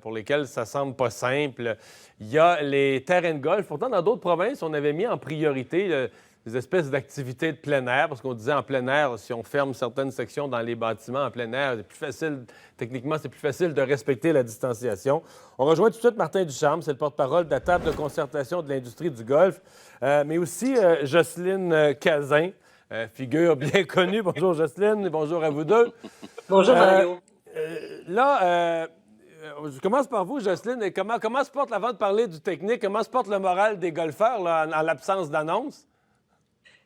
pour lesquels ça semble pas simple. Il y a les terrains de golf. Pourtant, dans d'autres provinces, on avait mis en priorité des espèces d'activités de plein air, parce qu'on disait en plein air, si on ferme certaines sections dans les bâtiments en plein air, c'est plus facile, techniquement, c'est plus facile de respecter la distanciation. On rejoint tout de suite Martin Ducharme, c'est le porte-parole de la table de concertation de l'industrie du golf, mais aussi Jocelyne Cazin, figure bien connue. Bonjour Jocelyne, bonjour à vous deux. Bonjour Mario. Je commence par vous, Jocelyne. Comment se porte, avant de parler du technique, comment se porte le moral des golfeurs là, en l'absence d'annonce?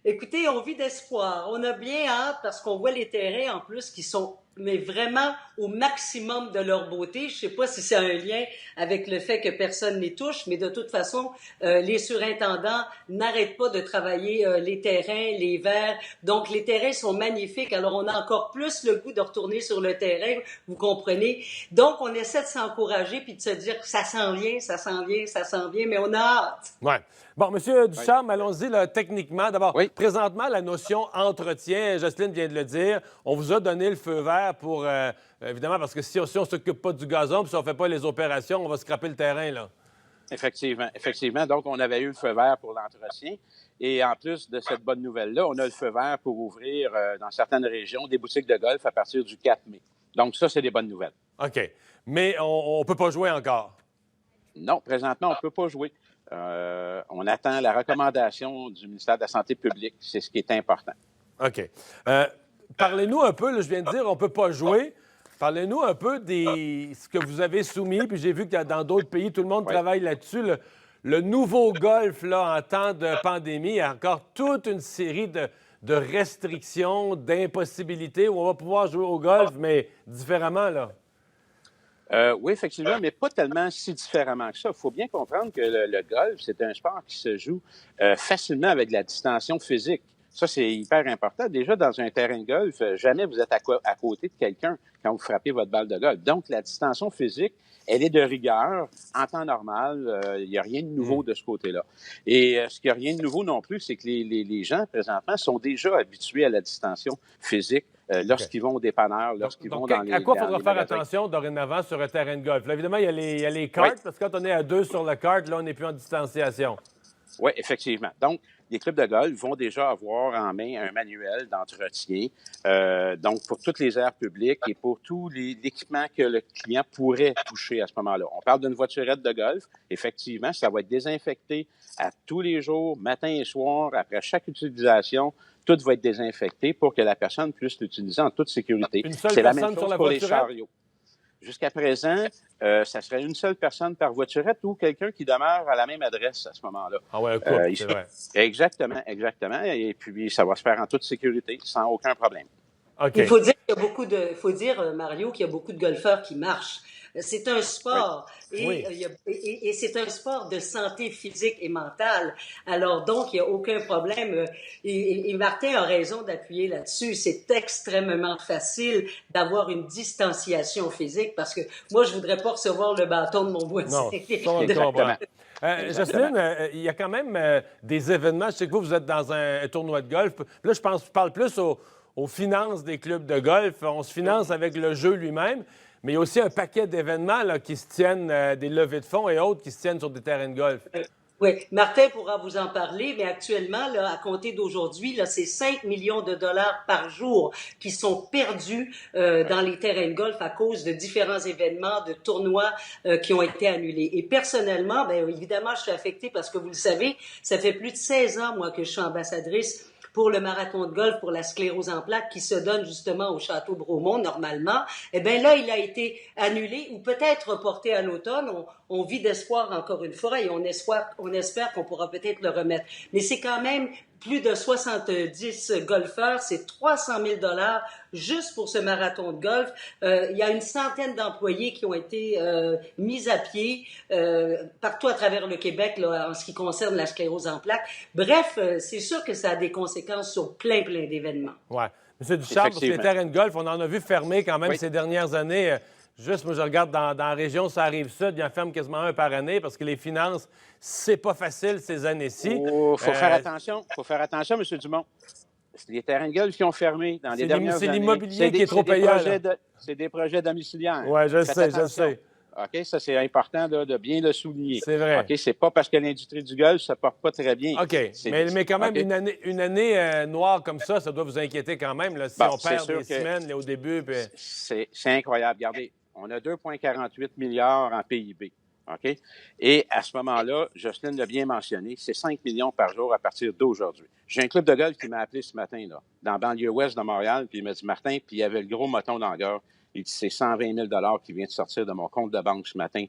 Écoutez, on vit d'espoir. On a bien hâte parce qu'on voit les terrains en plus qui sont mais vraiment au maximum de leur beauté. Je ne sais pas si c'est un lien avec le fait que personne n'y touche, mais de toute façon, les surintendants n'arrêtent pas de travailler les terrains, les verts. Donc, les terrains sont magnifiques. Alors, on a encore plus le goût de retourner sur le terrain, vous comprenez. Donc, on essaie de s'encourager puis de se dire que ça s'en vient, ça s'en vient, ça s'en vient, mais on a hâte. Oui. Bon, M. Ducharme, allons-y là, techniquement. D'abord, présentement, la notion entretien, Jocelyne vient de le dire, on vous a donné le feu vert pour, évidemment, parce que si on ne s'occupe pas du gazon, puis si on ne fait pas les opérations, on va scraper le terrain, là. Effectivement. Donc, on avait eu le feu vert pour l'entretien. Et en plus de cette bonne nouvelle-là, on a le feu vert pour ouvrir, dans certaines régions, des boutiques de golf à partir du 4 mai. Donc, ça, c'est des bonnes nouvelles. OK. Mais on ne peut pas jouer encore? Non, présentement, on ne peut pas jouer. On attend la recommandation du ministère de la Santé publique. C'est ce qui est important. OK. Parlez-nous un peu, là, je viens de dire, on ne peut pas jouer. Parlez-nous un peu de ce que vous avez soumis. Puis j'ai vu que dans d'autres pays, tout le monde travaille là-dessus. Le nouveau golf, là, en temps de pandémie, il y a encore toute une série de restrictions, d'impossibilités où on va pouvoir jouer au golf, mais différemment, là. Oui, effectivement, mais pas tellement si différemment que ça. Il faut bien comprendre que le golf, c'est un sport qui se joue facilement avec de la distanciation physique. Ça, c'est hyper important. Déjà, dans un terrain de golf, jamais vous êtes à côté de quelqu'un quand vous frappez votre balle de golf. Donc, la distanciation physique, elle est de rigueur en temps normal. Il n'y a rien de nouveau de ce côté-là. Et ce qui n'y a rien de nouveau non plus, c'est que les gens, présentement, sont déjà habitués à la distanciation physique. Lorsqu'ils vont au dépanneur, lorsqu'ils vont dans les... À quoi il faudra faire attention dorénavant sur un terrain de golf? Là, évidemment, il y a les cartes, parce que quand on est à 2 sur la carte, là, on n'est plus en distanciation. Oui, effectivement. Donc, les clubs de golf vont déjà avoir en main un manuel d'entretien, donc pour toutes les aires publiques et pour tout l'équipement que le client pourrait toucher à ce moment-là. On parle d'une voiturette de golf. Effectivement, ça va être désinfecté à tous les jours, matin et soir, après chaque utilisation. Tout va être désinfecté pour que la personne puisse l'utiliser en toute sécurité. C'est la même chose pour les chariots. Jusqu'à présent, ça serait une seule personne par voiturette ou quelqu'un qui demeure à la même adresse à ce moment-là. Ah ouais, un couple, c'est vrai. Exactement. Et puis, ça va se faire en toute sécurité, sans aucun problème. Okay. Il faut dire Mario, qu'il y a beaucoup de golfeurs qui marchent. C'est un sport et c'est un sport de santé physique et mentale. Alors donc, il n'y a aucun problème. Et Martin a raison d'appuyer là-dessus. C'est extrêmement facile d'avoir une distanciation physique parce que moi, je voudrais pas recevoir le bâton de mon voisin. Non, exactement. Jocelyne, il y a quand même des événements. Je sais que vous êtes dans un tournoi de golf. Là, je parle plus aux finances des clubs de golf. On se finance avec le jeu lui-même. Mais il y a aussi un paquet d'événements là, qui se tiennent, des levées de fonds et autres qui se tiennent sur des terrains de golf. Oui, Martin pourra vous en parler, mais actuellement, là, à compter d'aujourd'hui, là, c'est 5 millions de dollars par jour qui sont perdus dans les terrains de golf à cause de différents événements, de tournois qui ont été annulés. Et personnellement, bien évidemment, je suis affectée parce que vous le savez, ça fait plus de 16 ans, moi, que je suis ambassadrice pour le marathon de golf pour la sclérose en plaques qui se donne justement au Château Bromont normalement. Eh bien là, il a été annulé ou peut-être reporté à l'automne. On vit d'espoir encore une fois et on espère qu'on pourra peut-être le remettre. Mais c'est quand même plus de 70 golfeurs, c'est 300 000 $ juste pour ce marathon de golf. Il y a une centaine d'employés qui ont été mis à pied partout à travers le Québec là, en ce qui concerne la sclérose en plaques. Bref, c'est sûr que ça a des conséquences sur plein d'événements. Oui. M. Ducharme, pour les terrains de golf, on en a vu fermer quand même ces dernières années. Juste, moi, je regarde dans la région, ça arrive sud, il en ferme quasiment un par année parce que les finances, c'est pas facile ces années-ci. Il faut faire attention. Il faut faire attention, M. Dumont. Les terrains de golf qui ont fermé dans les dernières années. C'est l'immobilier qui est trop payant. C'est des projets domiciliaires. Oui, je sais. OK? Ça, c'est important de bien le souligner. C'est vrai. OK? C'est pas parce que l'industrie du golf ne se porte pas très bien. OK. Mais quand même, OK? une année noire comme ça doit vous inquiéter quand même, là, si Bon, on c'est perd sûr des que semaines là, au début. Puis... c'est incroyable. Regardez, on a 2,48 milliards en PIB. OK? Et à ce moment-là, Jocelyne l'a bien mentionné, c'est 5 millions par jour à partir d'aujourd'hui. J'ai un club de golf qui m'a appelé ce matin, là, dans la banlieue ouest de Montréal, puis il m'a dit, Martin, puis il avait le gros moton dans la gorge. Il dit, c'est 120 000 qui vient de sortir de mon compte de banque ce matin.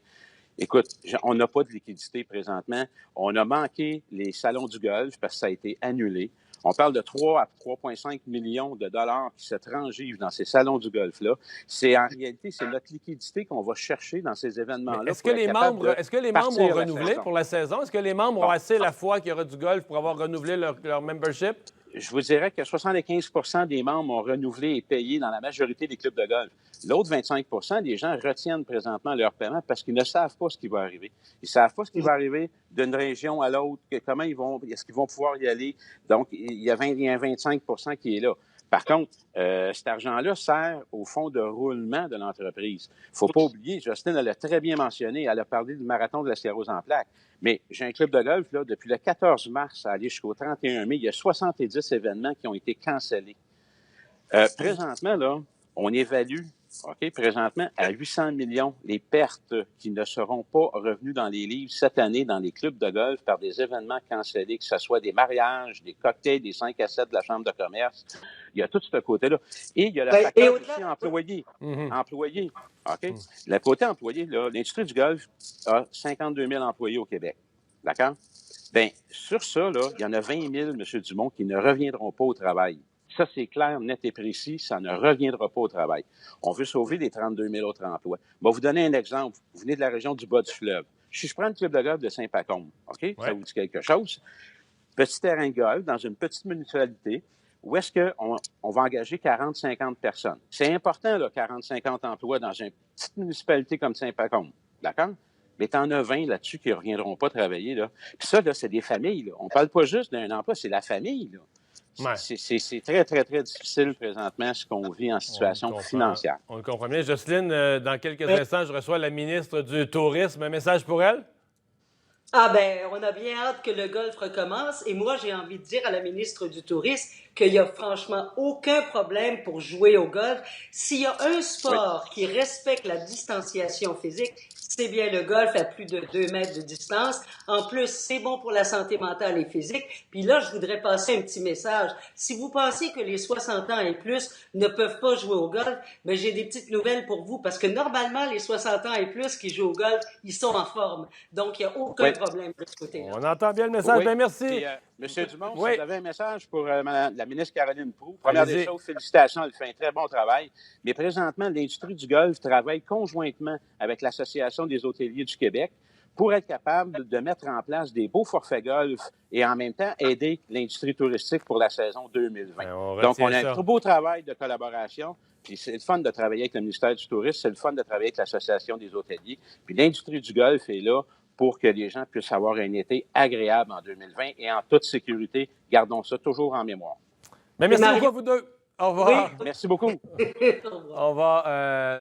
Écoute, on n'a pas de liquidité présentement. On a manqué les salons du golf parce que ça a été annulé. On parle de 3 à 3,5 millions de dollars qui se transgivent dans ces salons du golf-là. En réalité, c'est notre liquidité qu'on va chercher dans ces événements-là. Est-ce que les membres ont renouvelé pour la saison? Est-ce que les membres ont assez la fois qu'il y aura du golf pour avoir renouvelé leur membership? Je vous dirais que 75 des membres ont renouvelé et payé dans la majorité des clubs de golf. L'autre 25 des gens retiennent présentement leur paiement parce qu'ils ne savent pas ce qui va arriver. Ils ne savent pas ce qui va arriver d'une région à l'autre, est-ce qu'ils vont pouvoir y aller. Donc, il y a un 25 qui est là. Par contre, cet argent-là sert au fonds de roulement de l'entreprise. Il ne faut pas oublier, Jocelyne, elle l'a très bien mentionné, elle a parlé du marathon de la sclérose en plaques. Mais j'ai un club de golf, là, depuis le 14 mars à aller jusqu'au 31 mai, il y a 70 événements qui ont été cancellés. Présentement, là, on évalue, OK, présentement, à 800 millions les pertes qui ne seront pas revenues dans les livres cette année dans les clubs de golf par des événements cancellés, que ce soit des mariages, des cocktails, des 5 à 7 de la Chambre de commerce. Il y a tout ce côté-là. Et il y a le facteur aussi employé. Employé, OK? Le côté employé, là, l'industrie du golf a 52 000 employés au Québec. D'accord? Bien, sur ça, là, il y en a 20 000, M. Dumont, qui ne reviendront pas au travail. Ça, c'est clair, net et précis, ça ne reviendra pas au travail. On veut sauver les 32 000 autres emplois. Je vais vous donner un exemple. Vous venez de la région du bas du fleuve. Si je prends le club de golf de Saint-Pacôme, OK? Ouais. Ça vous dit quelque chose? Petit terrain de golf dans une petite municipalité où est-ce qu'on va engager 40-50 personnes. C'est important, là, 40-50 emplois dans une petite municipalité comme Saint-Pacôme. D'accord? Mais tu en as 20 là-dessus qui ne reviendront pas travailler. Là. Puis ça, là, c'est des familles. Là. On ne parle pas juste d'un emploi, c'est la famille. Là. Ouais. C'est très, très, très difficile présentement ce qu'on vit en situation financière. On le comprend bien. Jocelyne, dans quelques instants, je reçois la ministre du Tourisme. Un message pour elle? Ah ben, on a bien hâte que le golf recommence et moi, j'ai envie de dire à la ministre du Tourisme qu'il n'y a franchement aucun problème pour jouer au golf. S'il y a un sport qui respecte la distanciation physique, c'est bien le golf à plus de 2 mètres de distance. En plus, c'est bon pour la santé mentale et physique. Puis là, je voudrais passer un petit message. Si vous pensez que les 60 ans et plus ne peuvent pas jouer au golf, ben j'ai des petites nouvelles pour vous parce que normalement, les 60 ans et plus qui jouent au golf, ils sont en forme. Donc, il n'y a aucun problème de ce côté-là. On entend bien le message. Bien, merci. Puis, Monsieur Dumont, si vous avez un message pour la ministre Caroline Proulx. Première des choses, félicitations, elle fait un très bon travail. Mais présentement, l'industrie du golf travaille conjointement avec l'Association des hôteliers du Québec pour être capable de mettre en place des beaux forfaits golf et en même temps aider l'industrie touristique pour la saison 2020. Donc, on a un très beau travail de collaboration. Puis c'est le fun de travailler avec le ministère du Tourisme, c'est le fun de travailler avec l'Association des hôteliers. Puis l'industrie du golf est là pour que les gens puissent avoir un été agréable en 2020 et en toute sécurité. Gardons ça toujours en mémoire. Mais merci beaucoup à vous deux. Au revoir. Oui. Merci beaucoup. Au revoir.